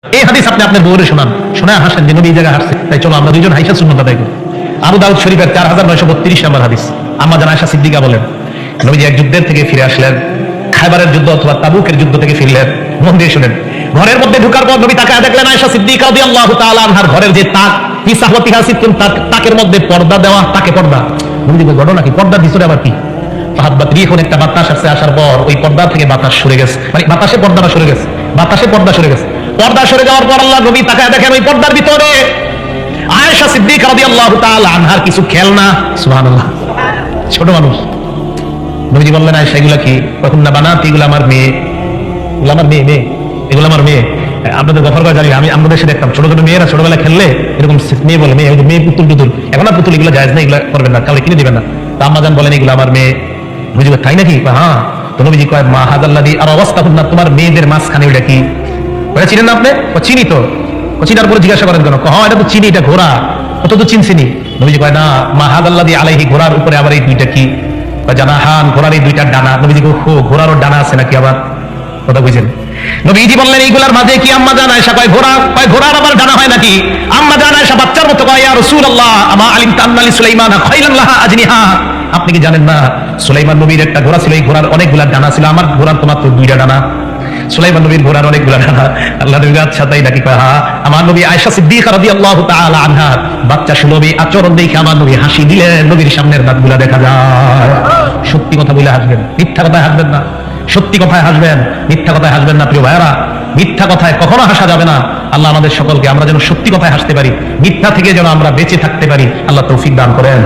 এই হাদিস আপনি আপনার বউরে শোনান, শোনা হাসেন যে নবী এই জায়গায় হাসছে, তাই চলো আমরা দুইজন হাইসা সুন্নত আদায় করি। আবু দাউদ শরীফের 4932 নম্বর হাদিস। আম্মা জান আয়েশা সিদ্দিকা বলেন, নবীজি এক যুদ্ধের থেকে ফিরে আসলেন, খায়বারের যুদ্ধ অথবা তাবুকের যুদ্ধ থেকে ফিরলেন। মন দিয়ে শুনেন, ঘরের মধ্যে ঢোকার পর নবী তাকায় দেখলেন আয়েশা সিদ্দিকা রাদিয়াল্লাহু তাআলা আনহার ঘরের যে তাক, ফি সাহওয়াতিহা সিত্তুন, তাকের মধ্যে পর্দা দেওয়া, তাকে পর্দা। নবীজি বলেন, ঘটনা কি? পর্দার ভিতরে আবার কি? ফাহাব্বাত রিহুন, একটা বাতাস আসছে, আসার পর ওই পর্দা থেকে বাতাস সরে গেছে, মানে বাতাসে পর্দাটা সরে গেছে, বাতাসে পর্দা সরে গেছে। পর্দা সরে যাওয়ার পর আল্লাহ নবী তাকায় দেখেন ওই পর্দার ভিতরে আয়েশা সিদ্দিকা রাদিয়াল্লাহু তাআলা আনহার কিছু খেলনা। সুবহানাল্লাহ, ছোট মানুষ। নবীজি বললেন, আয়েশা এগুলা কি? তখন না বানাতি, এগুলো আমার মেয়ে, এগুলো আমার মেয়ে, মেয়ে এগুলো আমার মেয়ে। আপনাদের গফর করে জানি, আমি আমাদের দেশে দেখতাম ছোট ছোট মেয়েরা ছোটবেলা খেললে এরকম মেয়ে বলে, মেয়ে মেয়ে পুতুল টুতুল। এখন আর পুতুল এগুলো জায়েজ না, এগুলো করবেন না, কাউকে কিনে দিবেন না। তা আম্মা জান বলেন, এগুলো আমার মেয়ে। নবীজি বলে, তাই নাকি? হ্যাঁ। তো নবীজি কয়, মা হাদাল্লাযী আর অবস্থা না, তোমার মেয়েদের মাঝখানে ওইটা কি? ওটা চিনেন না আপনি? ও চিনি তো। ও চিনার পরে জিজ্ঞাসা করেন কেন? হ্যাঁ এটা তো চিনি, এটা ঘোড়া। ওটা তো চিনছিনি। নবীজি কয়, না, মা হাদাল্লাযী আলাইহি, ঘোড়ার উপরে আবার এই দুইটা কি? জানাহান, ঘোড়ার এই দুইটা ডানা। নবীজি কয়, হো, ঘোড়ারও ডানা আছে নাকি আবার? কথা বুঝেন? নবীজি বললেন, এইগুলার মাঝে কি? আম্মা জান আয়েশা কয়, ঘোড়া। কয়, ঘোড়ার আবার ডানা হয় নাকি? আম্মা জান আয়েশা বাচ্চার মতো কয়, ইয়া রাসূলুল্লাহ, আমা আলিমতা আন্না লিসুলাইমানা খাইলান লাহা আজনিহা, আপনি কি জানেন না সুলাইমান নবীর একটা ঘোড়া ছিল, এই ঘোড়ার অনেকগুলা ডানা ছিল, আমার ঘোড়ার তো মাত্র দুইটা ডানা। সুলাইমান নবীর ঘোড়ার অনেকগুলা ডানা। আল্লাহ নবী, আচ্ছা তাই নাকি? কয়, হ্যাঁ। আমার নবী আয়েশা সিদ্দিকা রাদিয়াল্লাহু তাআলা আনহা বাচ্চা সুলভী আচরণ দেখে আমার নবী হাসি দিলেন, নবীর সামনের দাঁতগুলা দেখা যায়। সত্যি কথা বলে হাসবেন, মিথ্যা কথায় হাসবেন না। সত্যি কথায় হাসবেন, মিথ্যা কথায় হাসবেন না। প্রিয় ভাইরা, মিথ্যা কথায় কখনো হাসা যাবে না। আল্লাহ আমাদের সকলকে, আমরা যেন সত্যি কথায় হাসতে পারি, মিথ্যা থেকে যেন আমরা বেঁচে থাকতে পারি, আল্লাহ তৌফিক দান করেন।